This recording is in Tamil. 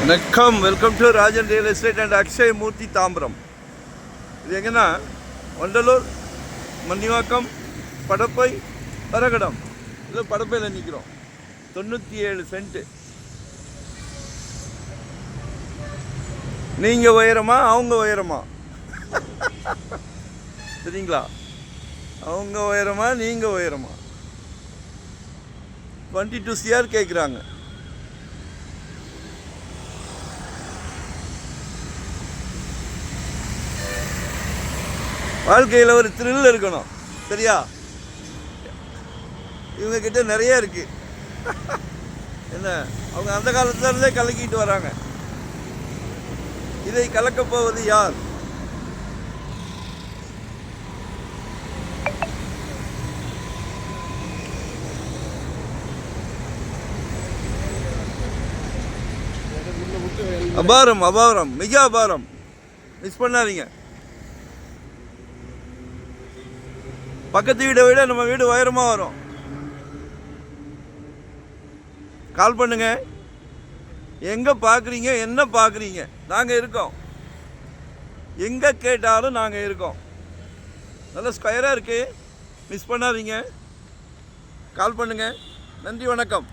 வணக்கம், welcome to Rajan real estate and Akshay Murthy Tambaram. இது எங்கன்னா வண்டலூர், மன்னிவாக்கம், படப்பை, பரகடம். இது படப்பையில் நிற்கிறோம். 97 சென்ட்டு. நீங்கள் உயரமா அவங்க உயரமா? சரிங்களா? அவங்க உயரமா நீங்கள் உயரமா? 22 CR கேட்குறாங்க. வாழ்க்கையில் ஒரு த்ரில் இருக்கணும், சரியா? இவங்கக்கிட்ட நிறைய இருக்கு. என்ன, அவங்க அந்த காலத்துலேருந்தே கலக்கிட்டு வராங்க. இதை கலக்கப் போவது யார்? அபாரம், அபாரம், மிக அபாரம். மிஸ் பண்ணாதீங்க. பக்கத்து வீடை விட நம்ம வீடு உயரமாக வரும். கால் பண்ணுங்க. எங்கே பார்க்குறீங்க, என்ன பார்க்குறீங்க? நாங்கள் இருக்கோம். எங்கே கேட்டாலும் நாங்கள் இருக்கோம். நல்ல ஸ்கொயராக இருக்குது. மிஸ் பண்ணாதீங்க. கால் பண்ணுங்க. நன்றி, வணக்கம்.